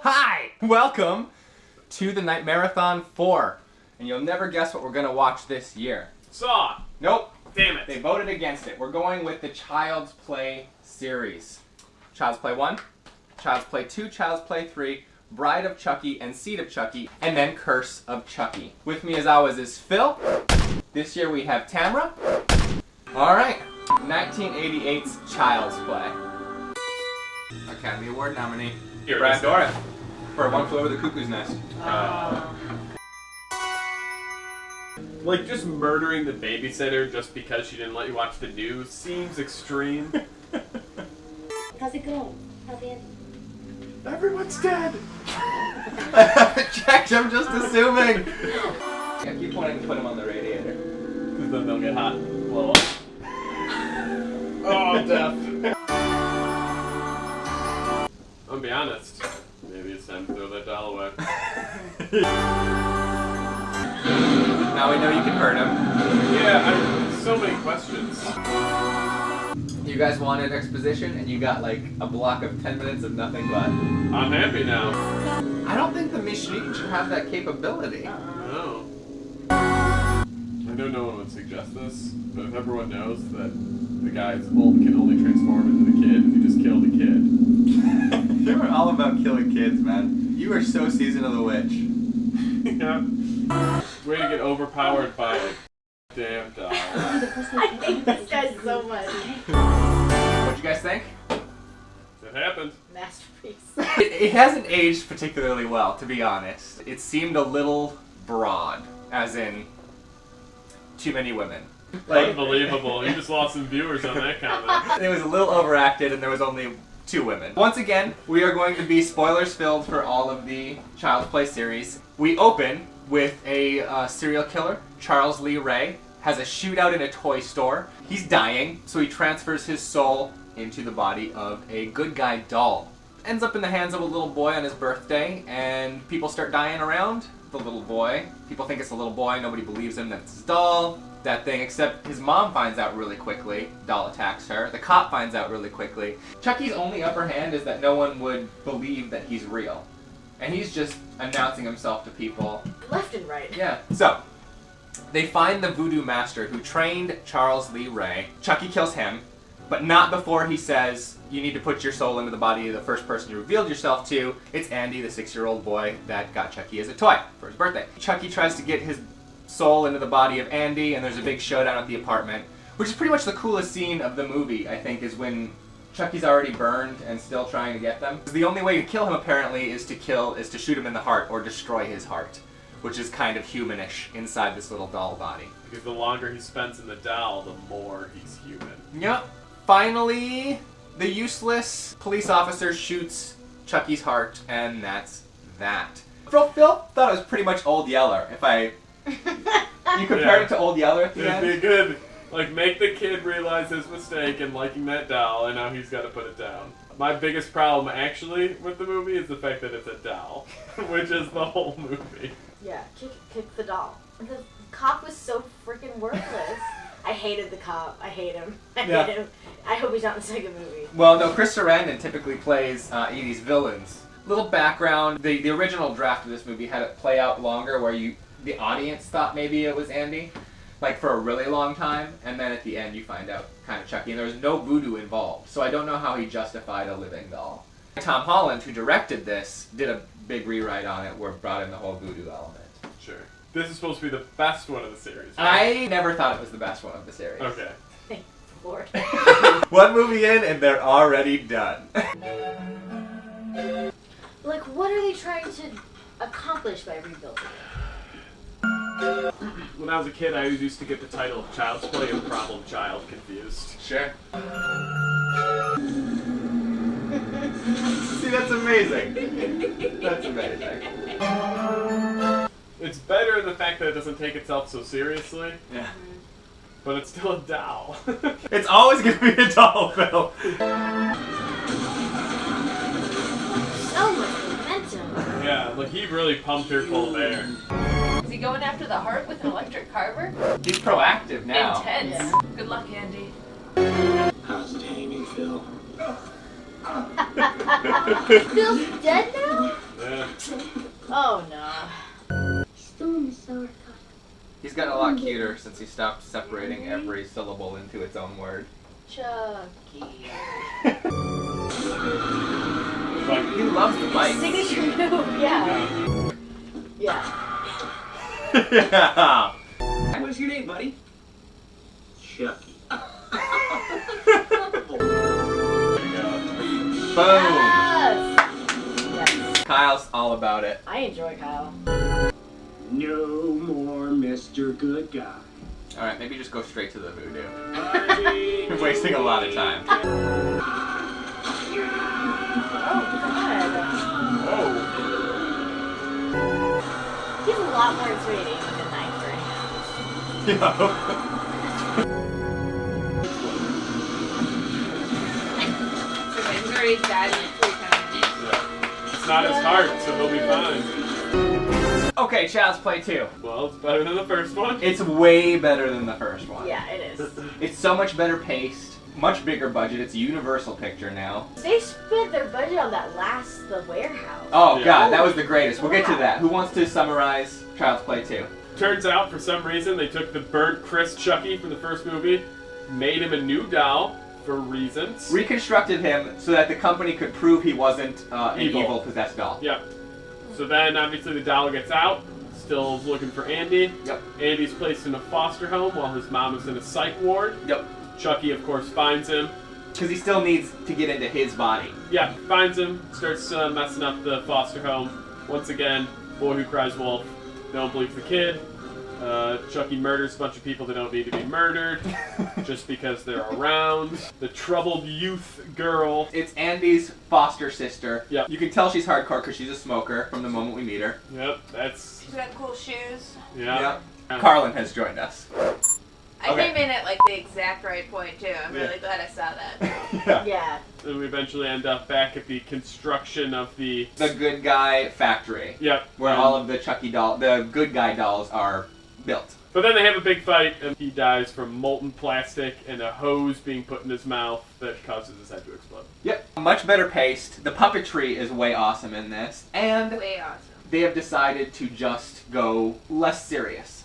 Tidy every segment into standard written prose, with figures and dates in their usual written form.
Hi! Welcome to the Night Marathon 4. And you'll never guess what we're going to watch this year. Saw! Nope. Damn it. They voted against it. We're going with the Child's Play series. Child's Play 1, Child's Play 2, Child's Play 3, Bride of Chucky, and Seed of Chucky, and then Curse of Chucky. With me as always is Phil. This year we have Tamara. Alright, 1988's Child's Play. Academy Award nominee, Brad Dourif, for One Flew Over the Cuckoo's Nest. Like, just murdering the babysitter just because she didn't let you watch the news seems extreme. How's it going? How's the ending? Everyone's dead! I haven't checked, I'm just assuming! I keep wanting to put him on the radiator. Because then they'll get hot and blow up. Oh, death. I'll be honest. Maybe it's time to throw that doll away. Now we know you can hurt him. Yeah, so many questions. You guys wanted exposition, and you got like a block of 10 minutes of nothing but... I'm happy now. I don't think the machine should have that capability. No. I know no one would suggest this, but if everyone knows that the guy's old can only transform into the kid if you just kill the kid. You were all about killing kids, man. You are so Season of the Witch. Yeah. Way to get overpowered by a damn doll. I hate this guy so much. What'd you guys think? It happened. Masterpiece. It hasn't aged particularly well, to be honest. It seemed a little broad, as in too many women. Like, unbelievable. You just lost some viewers on that comment. it was a little overacted, and there was only 2 women. Once again, we are going to be spoilers filled for all of the Child's Play series. We open with a serial killer, Charles Lee Ray, has a shootout in a toy store. He's dying, so he transfers his soul into the body of a good guy doll. Ends up in the hands of a little boy on his birthday, and people start dying around the little boy. People think it's a little boy, nobody believes him that it's his doll. That thing, except his mom finds out really quickly. Doll attacks her. The cop finds out really quickly. Chucky's only upper hand is that no one would believe that he's real. And he's just announcing himself to people. Left and right. Yeah. So, they find the voodoo master who trained Charles Lee Ray. Chucky kills him, but not before he says, you need to put your soul into the body of the first person you revealed yourself to. It's Andy, the 6-year-old boy that got Chucky as a toy for his birthday. Chucky tries to get his soul into the body of Andy, and there's a big showdown at the apartment, which is pretty much the coolest scene of the movie, I think, is when Chucky's already burned and still trying to get them. The only way to kill him, apparently, is to shoot him in the heart or destroy his heart, which is kind of humanish inside this little doll body. Because the longer he spends in the doll, the more he's human. Yep. Finally, the useless police officer shoots Chucky's heart, and that's that. Phil thought it was pretty much Old Yeller, if I... You compared it to Old Yeller at the end? It'd be good. Like, make the kid realize his mistake in liking that doll, and now he's got to put it down. My biggest problem, actually, with the movie is the fact that it's a doll, which is the whole movie. Yeah, kick the doll. The cop was so freaking worthless. I hated the cop. I hate him. I hate him. I hope he's not in the second movie. Well, no, Chris Sarandon typically plays Edie's villains. Little background, the original draft of this movie had it play out longer where the audience thought maybe it was Andy, like for a really long time, and then at the end you find out kind of Chucky, and there was no voodoo involved, so I don't know how he justified a living doll. Tom Holland, who directed this, did a big rewrite on it where it brought in the whole voodoo element. Sure. This is supposed to be the best one of the series, right? I never thought it was the best one of the series. Okay. Thank the Lord. One movie in, and they're already done. Like, what are they trying to accomplish by rebuilding it? When I was a kid, I always used to get the title of Child's Play and Problem Child confused. Sure. See, that's amazing. That's amazing. It's better in the fact that it doesn't take itself so seriously. Yeah. But it's still a doll. It's always going to be a doll, Phil. So much momentum. Yeah, like he really pumped her full of air. Is he going after the heart with an electric carver? He's proactive now. Intense. Yeah. Good luck, Andy. How's it hanging, Phil? Phil's dead now? Oh no. He's gotten a lot cuter since he stopped separating every syllable into its own word. Chucky. He loves the bite. Signature move, yeah. Yeah. Yeah. What's your name, buddy? Chucky. Boom. Yes. Yes. Kyle's all about it. I enjoy Kyle. No more Mr. Good Guy. Alright, maybe just go straight to the voodoo. You're wasting a lot of time. Oh God. Oh. He's a lot more intimidating with a knife for him. Yeah. So he's already died 3 times. Yeah. It's not his heart, so he'll be fine. Okay, Child's Play 2. Well, it's better than the first one. It's way better than the first one. Yeah, it is. It's so much better paced, much bigger budget. It's a Universal picture now. They spent their budget on that the warehouse. Oh Yeah. god, that was the greatest. We'll get to that. Who wants to summarize Child's Play 2? Turns out, for some reason, they took the burnt Chris Chucky from the first movie, made him a new doll for reasons. Reconstructed him so that the company could prove he wasn't an Evil. evil possessed doll. Yep. So then, obviously, the doll gets out, still looking for Andy. Yep. Andy's placed in a foster home while his mom is in a psych ward. Yep. Chucky, of course, finds him. Because he still needs to get into his body. Yeah, finds him, starts messing up the foster home. Once again, boy who cries wolf. No one believes the kid. Chucky murders a bunch of people that don't need to be murdered just because they're around. The troubled youth girl. It's Andy's foster sister. Yep. You can tell she's hardcore because she's a smoker from the moment we meet her. Yep, that's... She's got cool shoes. Yeah. Carlin has joined us. I Okay. came in at like the exact right point too. I'm really glad I saw that. Yeah. Yeah. And we eventually end up back at the construction of the... The good guy factory. Yep. Where all of the Chucky the good guy dolls are built. But then they have a big fight, and he dies from molten plastic and a hose being put in his mouth that causes his head to explode. Yep. Much better paced. The puppetry is way awesome in this. And Way awesome. they have decided to just go less serious.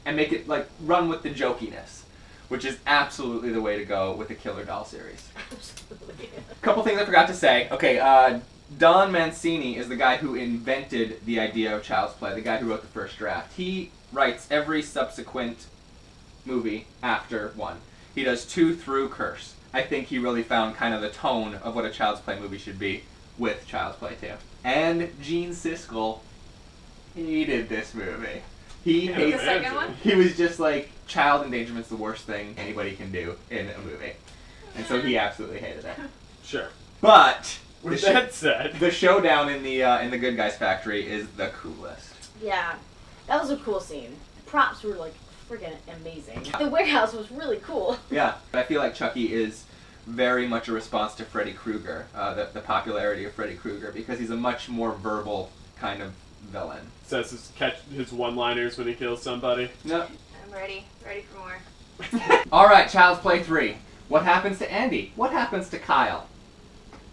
And make it, like, run with the jokiness. Which is absolutely the way to go with the Killer Doll series. Absolutely. Couple things I forgot to say. Okay, Don Mancini is the guy who invented the idea of Child's Play, the guy who wrote the first draft. He writes every subsequent movie after one. He does 2 through Curse. I think he really found kind of the tone of what a Child's Play movie should be with Child's Play 2. And Gene Siskel hated this movie. He Yeah, hates The second one? He was just like, child endangerment's the worst thing anybody can do in a movie. And so he absolutely hated it. Sure. But With the, that said... the showdown in the Good Guys factory is the coolest. Yeah. That was a cool scene. Props were like freaking amazing. The warehouse was really cool. Yeah, I feel like Chucky is very much a response to Freddy Krueger, the popularity of Freddy Krueger, because he's a much more verbal kind of villain. Says his one-liners when he kills somebody. Yep. I'm ready. Ready for more. Alright, Child's Play 3. What happens to Andy? What happens to Kyle?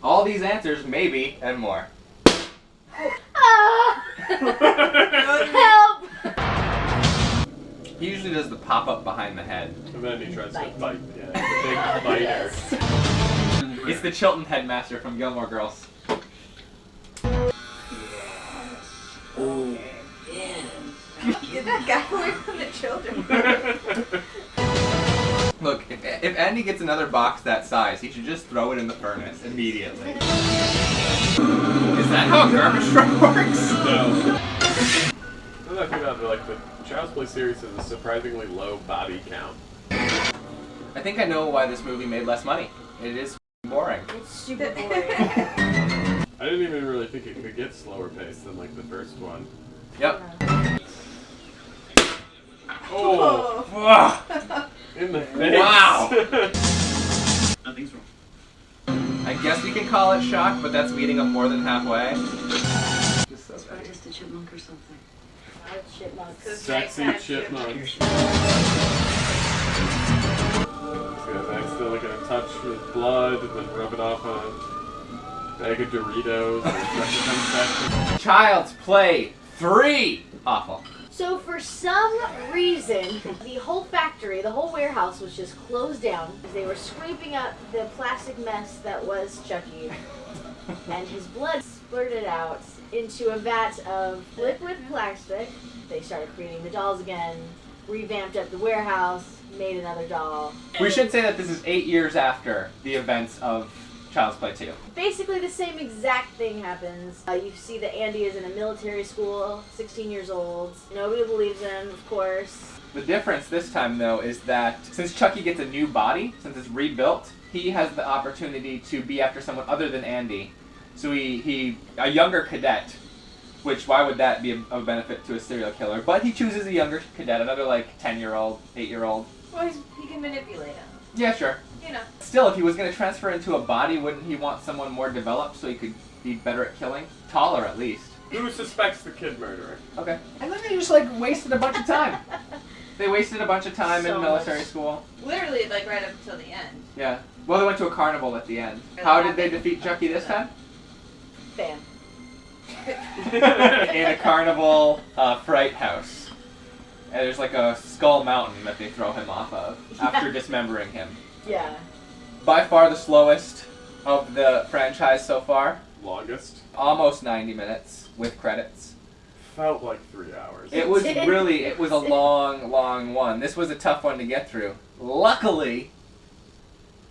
All these answers, maybe, and more. Ah! Help! He usually does the pop-up behind the head. And then he tries to Bite. bite. Yeah, the big biter. It's the Chilton headmaster from Gilmore Girls. Get that guy away from the children. Look, if Andy gets another box that size, he should just throw it in the furnace immediately. Is that how a garbage truck works? No. I think about like the Child's Play series has a surprisingly low body count. I think I know why this movie made less money. It is boring. It's super boring. I didn't even really think it could get slower paced than like the first one. Yep. Oh, Ugh. in the face. Wow. Nothing's wrong. I guess we can call it shock, but that's meeting up more than halfway. Just so Or bad. just a chipmunk or something. Chipmunks. Those Sexy nighttime chipmunks. This guy's accidentally gonna touch with blood and then rub it off on a bag of Doritos. And it comes back to Child's Play 3. Awful. So for some reason, the whole factory, the whole warehouse was just closed down. They were scraping up the plastic mess that was Chucky. And his blood splurted out into a vat of liquid plastic. They started creating the dolls again, revamped up the warehouse, made another doll. We should say that this is 8 years after the events of Child's Play 2. Basically the same exact thing happens. You see that Andy is in a military school, 16 years old. Nobody believes him, of course. The difference this time, though, is that since Chucky gets a new body, since it's rebuilt, he has the opportunity to be after someone other than Andy. So he a younger cadet, which why would that be of benefit to a serial killer? But he chooses a younger cadet, another like 10-year-old, 8-year-old. Well, he can manipulate him. Yeah, sure. You know. Still, if he was going to transfer into a body, wouldn't he want someone more developed so he could be better at killing? Taller, at least. Who suspects the kid murderer? Okay. And then they just like wasted a bunch of time. They wasted a bunch of time in military school. Literally, like right up until the end. Yeah. Well, they went to a carnival at the end. How did they defeat Chucky this time? Bam. In a carnival fright house. And there's like a skull mountain that they throw him off of after dismembering him. Yeah. By far the slowest of the franchise so far. Longest. Almost 90 minutes with credits. Felt like 3 hours. It was really, it was a long, long one. This was a tough one to get through. Luckily,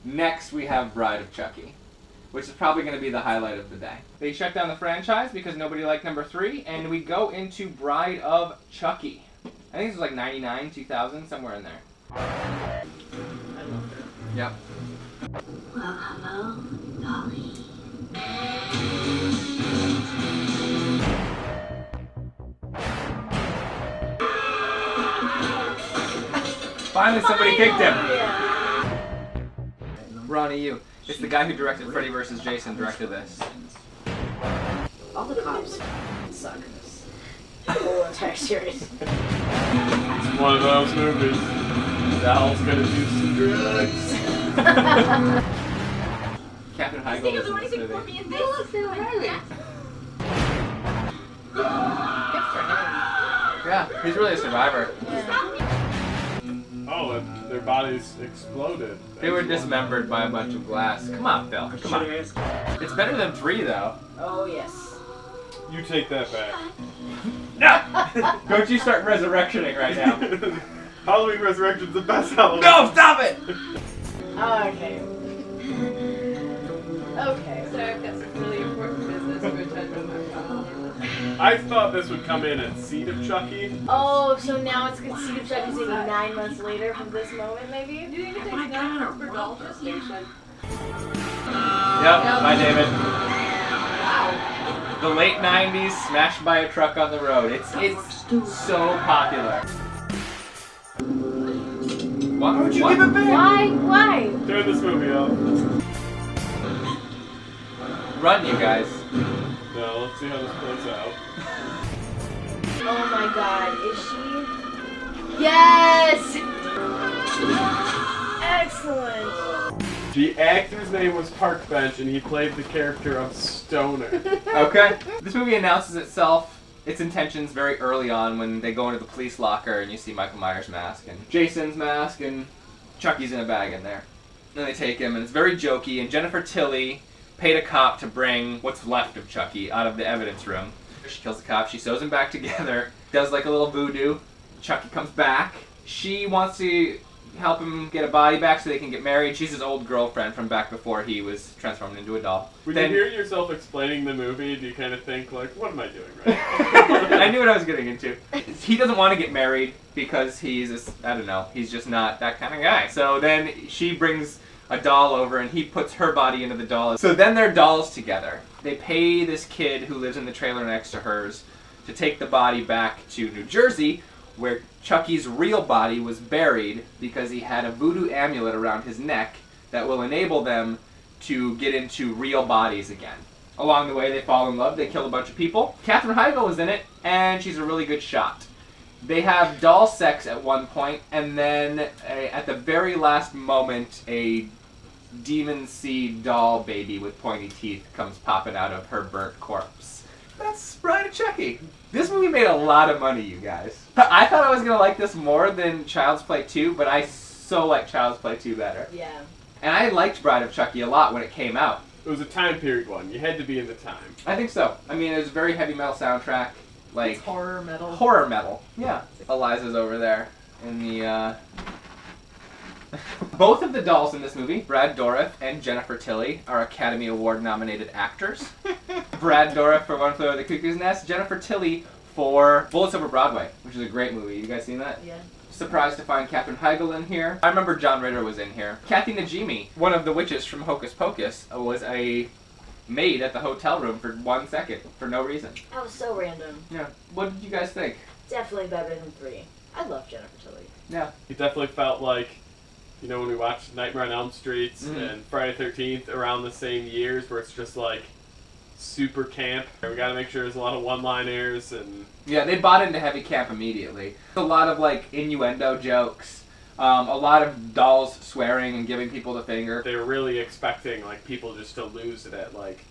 next we have Bride of Chucky, which is probably going to be the highlight of the day. They shut down the franchise because nobody liked number 3, and we go into Bride of Chucky. I think this was like 99, 2000, somewhere in there. Yep. Well, hello, Dolly. Finally somebody kicked him! Yeah. Ronnie, you. It's the guy who directed Freddy vs. Jason directed this. All the cops suck. The whole entire series. It's one of those movies. Val's gonna do some drugs. Captain Heigl is in this movie. Yeah, he's really a survivor. Oh, and their bodies exploded. They were dismembered by a bunch of glass. Come on, Phil. Come on. It's better than 3, though. Oh, yes. You take that back. No! Don't you start resurrectioning right now. Halloween Resurrection's the best Halloween. No, stop it! Okay. Okay. So I've got some really important business which I don't have. I thought this would come in at Seed of Chucky. Oh, so now it's good Seed of Chucky's maybe 9 months later from this moment, maybe? Do you think it takes 9 months for doll gestation? Yep, bye, David. Wow. The late 90s, smashed by a truck on the road. It's so popular. Why would you give it back? Why? Turn this movie off. Run, you guys. No, let's see how this plays out. Oh my god, is she? Yes! Excellent! The actor's name was Park Bench, and he played the character of Stoner. Okay. This movie announces its intentions very early on when they go into the police locker and you see Michael Myers' mask and Jason's mask and Chucky's in a bag in there. Then they take him and it's very jokey, and Jennifer Tilly paid a cop to bring what's left of Chucky out of the evidence room. She kills the cop, she sews him back together, does like a little voodoo. Chucky comes back. She wants to help him get a body back so they can get married. She's his old girlfriend from back before he was transformed into a doll. When you hear yourself explaining the movie, do you kind of think, like, what am I doing right now? I knew what I was getting into. He doesn't want to get married because he's, I don't know, he's just not that kind of guy. So then she brings a doll over and he puts her body into the doll. So then they're dolls together. They pay this kid who lives in the trailer next to hers to take the body back to New Jersey, where Chucky's real body was buried because he had a voodoo amulet around his neck that will enable them to get into real bodies again. Along the way, they fall in love, they kill a bunch of people. Katherine Heigl was in it, and she's a really good shot. They have doll sex at one point, and then at the very last moment, a demon seed doll baby with pointy teeth comes popping out of her burnt corpse. That's Bride of Chucky. This movie made a lot of money, you guys. I thought I was going to like this more than Child's Play 2, but I so like Child's Play 2 better. Yeah. And I liked Bride of Chucky a lot when it came out. It was a time period one. You had to be in the time. I think so. I mean, it was a very heavy metal soundtrack. Like It's horror metal. Horror metal. Yeah. Eliza's over there in the, Both of the dolls in this movie, Brad Dourif and Jennifer Tilly, are Academy Award nominated actors. Brad Dourif for One Flew Over the Cuckoo's Nest, Jennifer Tilly for Bullets Over Broadway, which is a great movie. You guys seen that? Yeah. Surprised to find Katherine Heigl in here. I remember John Ritter was in here. Kathy Najimy, one of the witches from Hocus Pocus, was a maid at the hotel room for 1 second, for no reason. That was so random. Yeah. What did you guys think? Definitely better than 3. I love Jennifer Tilly. Yeah. It definitely felt like, you know, when we watched Nightmare on Elm Street and Friday the 13th around the same years, where it's just like super camp. We gotta make sure there's a lot of one-liners and... Yeah, they bought into heavy camp immediately. A lot of, like, innuendo jokes. A lot of dolls swearing and giving people the finger. They were really expecting, like, people just to lose it at, like,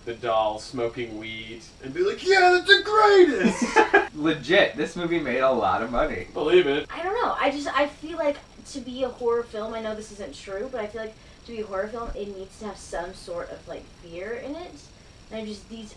the doll smoking weed and be like, yeah, that's the greatest! Legit, this movie made a lot of money. Believe it. I don't know. I feel like to be a horror film, I know this isn't true, but I feel like to be a horror film, it needs to have some sort of, like, fear in it. And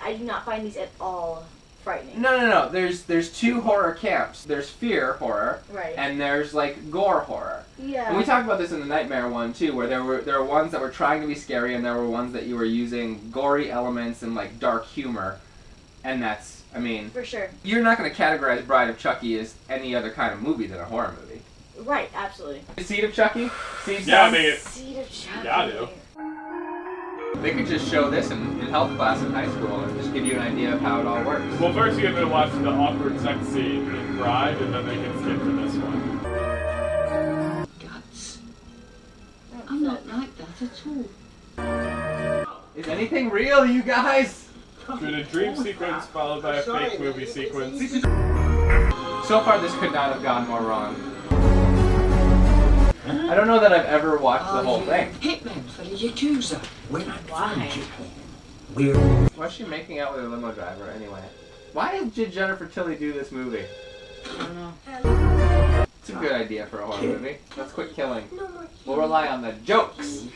I do not find these at all frightening. No. There's 2 horror camps. There's fear horror, Right. and there's, like, gore horror. Yeah. And we talked about this in the Nightmare one, too, where there were ones that were trying to be scary, and there were ones that you were using gory elements and, like, dark humor. And that's, I mean... For sure. You're not going to categorize Bride of Chucky as any other kind of movie than a horror movie. Right, absolutely. Seed of Chucky? Yeah, I mean, Seed of Chucky. Yeah, I do. They could just show this in health class in high school and just give you an idea of how it all works. well, first you have to watch the awkward sex scene in Bride, and then they can skip to this one. Guts. I'm not like that at all. Is anything real, you guys? Through the dream sequence followed by a fake movie sequence. So far, this could not have gone more wrong. I don't know that I've ever watched the whole thing. Hitman for the Yakuza. When I Why? find you, we're... Why is she making out with her limo driver anyway? Why did Jennifer Tilly do this movie? I don't know. It's a good idea for a horror movie. Let's quit killing. We'll rely on the jokes.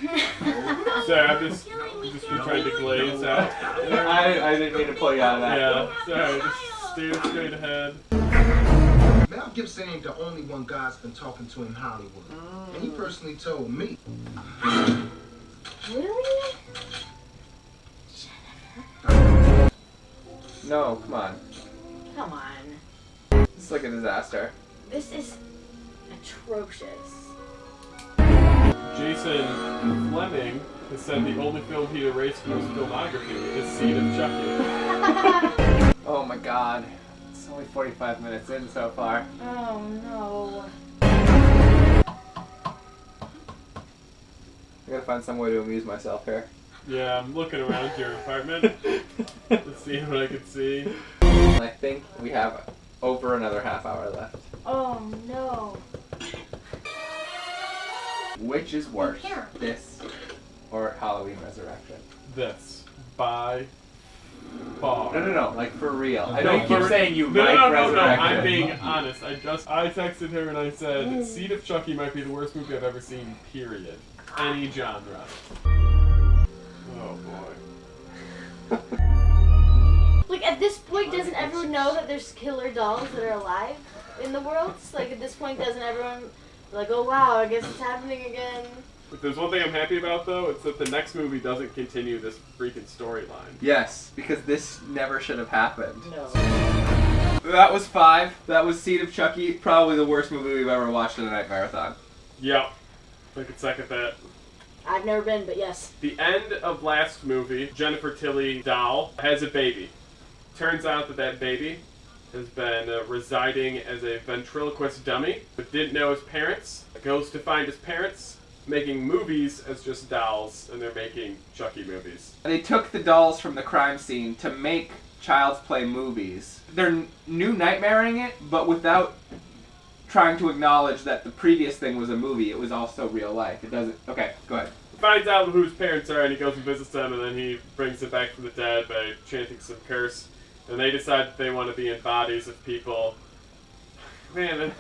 Sorry, I've just been trying to glaze out. I didn't mean to pull you out of that. Yeah, sorry, just steer straight ahead. Mel Gibson ain't the only one God's been talking to in Hollywood. And he personally told me. Really? No, come on. Come on. It's like a disaster. This is atrocious. Jason Fleming has said the only film he'd erased from his filmography is Seed of Chucky. Oh my god. It's only 45 minutes in so far. Oh no. I gotta find some way to amuse myself here. Yeah, I'm looking around your apartment to see what I can see. I think we have over another half hour left. Oh no. Which is worse, this or Halloween Resurrection? This. By far. No, like for real. I No, know you keep saying you No, like no, Resurrection. I'm being honest. I texted her and I said, Seed of Chucky might be the worst movie I've ever seen, period. Any genre. Oh boy. Like at this point, doesn't everyone know that there's killer dolls that are alive in the world? Like at this point, doesn't everyone like, oh wow, I guess it's happening again? If there's one thing I'm happy about though, it's that the next movie doesn't continue this freaking storyline. Yes, because this never should have happened. No. That was 5. That was Seed of Chucky. Probably the worst movie we've ever watched in a night marathon. Yep. I could second that. I've never been, but yes. The end of last movie, Jennifer Tilly doll has a baby. Turns out that that baby has been residing as a ventriloquist dummy, but didn't know his parents. Goes to find his parents, making movies as just dolls, and they're making Chucky movies. They took the dolls from the crime scene to make Child's Play movies. They're new nightmaring it, but without trying to acknowledge that the previous thing was a movie. It was also real life. It doesn't... Okay, go ahead. Finds out who his parents are, and he goes and visits them, and then he brings them back from the dead by chanting some curse. And they decide that they want to be in bodies of people. Man,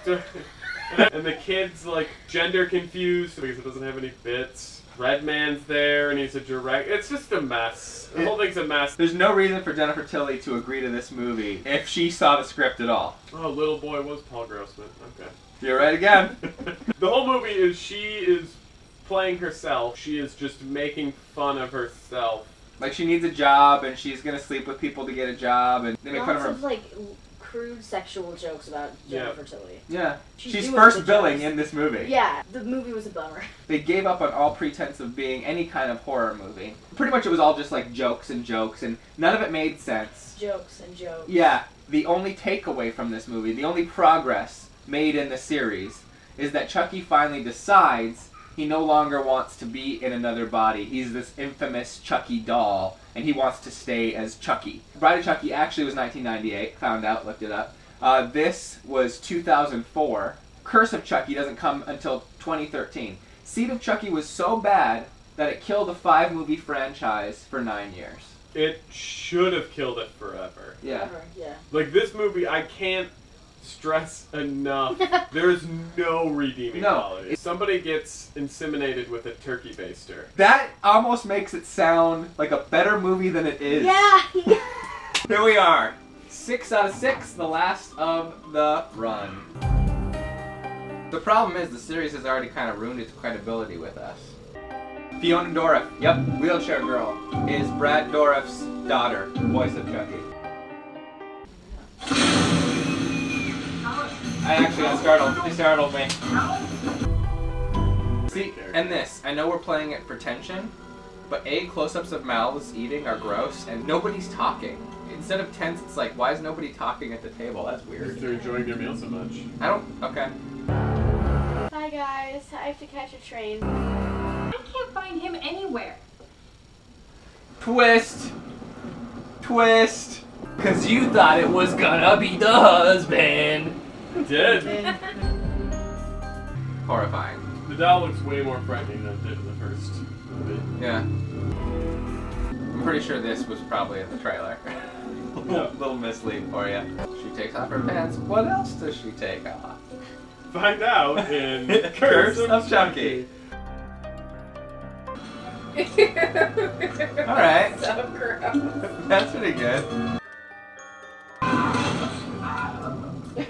and the kid's like gender confused because it doesn't have any bits. Red Man's there and he's a direct. It's just a mess. The whole thing's a mess. There's no reason for Jennifer Tilly to agree to this movie if she saw the script at all. Oh, little boy was Paul Grossman. Okay. You're right again. The whole movie is she is playing herself. She is just making fun of herself. Like she needs a job and she's gonna sleep with people to get a job and they make fun of her. Lots of like crude sexual jokes about Jennifer Tilly. Yeah. She's She's doing first the billing jokes. in this movie. Yeah, the movie was a bummer. They gave up on all pretense of being any kind of horror movie. Pretty much it was all just like jokes and none of it made sense. Jokes and jokes. Yeah. The only takeaway from this movie, the only progress made in the series, is that Chucky finally decides he no longer wants to be in another body. He's this infamous Chucky doll, and he wants to stay as Chucky. Bride of Chucky actually was 1998. Found out, looked it up. This was 2004. Curse of Chucky doesn't come until 2013. Seed of Chucky was so bad that it killed a 5-movie franchise for 9 years. It should have killed it forever. Yeah. Forever, yeah. Like this movie, I can't stress enough. There's no redeeming quality. Somebody gets inseminated with a turkey baster. That almost makes it sound like a better movie than it is. Yeah. Here we are. 6 out of 6, the last of the run. The problem is the series has already kind of ruined its credibility with us. Fiona Dourif, yep, Wheelchair Girl, is Brad Dourif's daughter, voice of Chucky. I actually got startled. They startled me. See, and this, I know we're playing it for tension, but close-ups of mouths eating are gross, and nobody's talking. Instead of tense, it's like, why is nobody talking at the table? That's weird. They're enjoying their meal so much. Okay. Hi guys, I have to catch a train. I can't find him anywhere. Twist! Twist! Cause you thought it was gonna be the husband! It did. Horrifying. The doll looks way more frightening than it did in the first movie. Yeah. I'm pretty sure this was probably in the trailer. Little mislead for you. She takes off her pants. What else does she take off? Find out in Curse of Chucky. Alright. So gross. That's pretty good.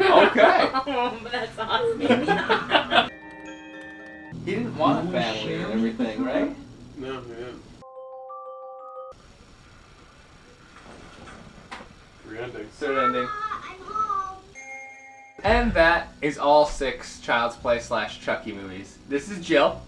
Okay. Oh, that's awesome. He didn't want a family and everything, right? No, he didn't. Three endings. Third ending. And that is all 6 Child's Play / Chucky movies. This is Jill.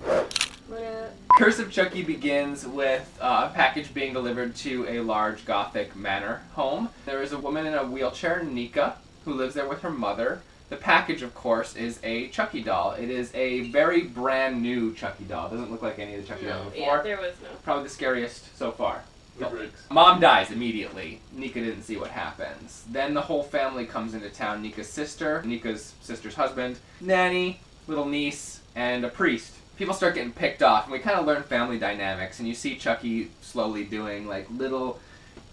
What up? Curse of Chucky begins with a package being delivered to a large Gothic manor home. There is a woman in a wheelchair, Nika, who lives there with her mother. The package, of course, is a Chucky doll. It is a very brand new Chucky doll. It doesn't look like any of the Chucky dolls before. Yeah, there was no. Probably the scariest so far. The Briggs. Mom dies immediately. Nika didn't see what happens. Then the whole family comes into town. Nika's sister's husband, nanny, little niece, and a priest. People start getting picked off, and we kind of learn family dynamics, and you see Chucky slowly doing like little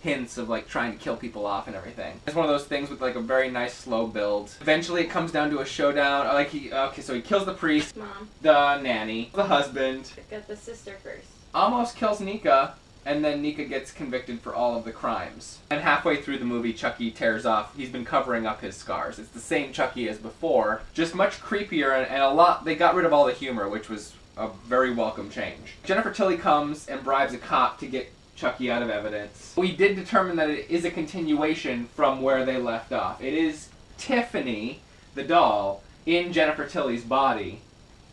hints of like trying to kill people off and everything. It's one of those things with like a very nice slow build. Eventually it comes down to a showdown. Like so he kills the priest, Mom. the nanny, the husband, Got the sister first. almost kills Nika, and then Nika gets convicted for all of the crimes. And halfway through the movie, Chucky tears off. He's been covering up his scars. It's the same Chucky as before, just much creepier and a lot. They got rid of all the humor, which was a very welcome change. Jennifer Tilly comes and bribes a cop to get Chucky out of evidence. We did determine that it is a continuation from where they left off. It is Tiffany, the doll, in Jennifer Tilly's body,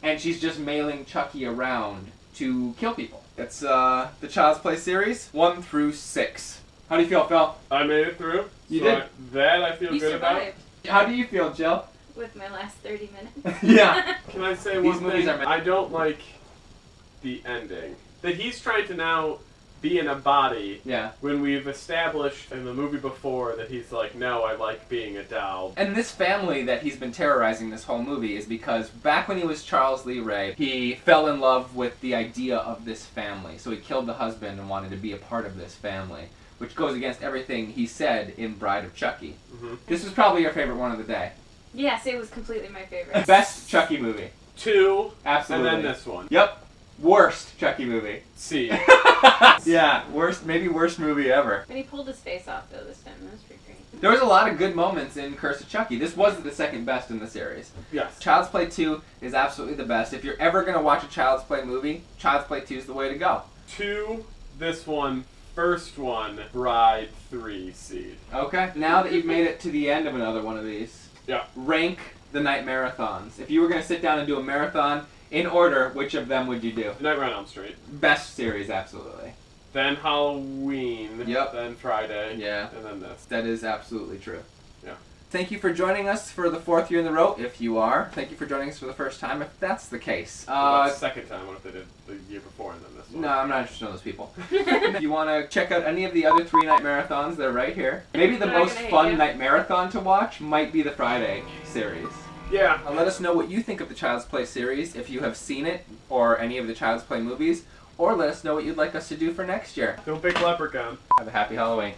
and she's just mailing Chucky around to kill people. It's the Child's Play series, 1 through 6. How do you feel, Phil? I made it through. You so did? That I feel He good about. survived How do you feel, Jill? with my last 30 minutes. Yeah. Can I say These one movies thing? are I don't like the ending. That he's trying to now be in a body Yeah. when we've established in the movie before that he's like, no, I like being a doll. And this family that he's been terrorizing this whole movie is because back when he was Charles Lee Ray, he fell in love with the idea of this family. So he killed the husband and wanted to be a part of this family. which goes against everything he said in Bride of Chucky. Mm-hmm. This was probably your favorite one of the day. Yes, it was completely my favorite. Best Chucky movie. 2, Absolutely. and then this one. Yep. Worst Chucky movie. C. Yeah, maybe worst movie ever. But he pulled his face off though this time. That was pretty great. There was a lot of good moments in Curse of Chucky. This was the second best in the series. Yes. Child's Play 2 is absolutely the best. If you're ever going to watch a Child's Play movie, Child's Play 2 is the way to go. 2, this one, first one, Bride 3 seed. Okay, now that you've made it to the end of another one of these, Yeah. rank the night marathons. If you were going to sit down and do a marathon in order, which of them would you do? Nightmare on Elm Street. Best series, absolutely. Then Halloween. Yep. Then Friday. Yeah. And then this. That is absolutely true. Yeah. Thank you for joining us for the 4th year in the row, if you are. Thank you for joining us for the first time, if that's the case. Well, that's the second time. What if they did the year before and then this one? No, I'm not interested in those people. If you want to check out any of the other 3 night marathons, they're right here. Maybe the They're not most gonna hate fun you. night marathon to watch might be the Friday series. Yeah. Let us know what you think of the Child's Play series, if you have seen it, or any of the Child's Play movies, or let us know what you'd like us to do for next year. Don't pick Leprechaun. Have a happy Halloween.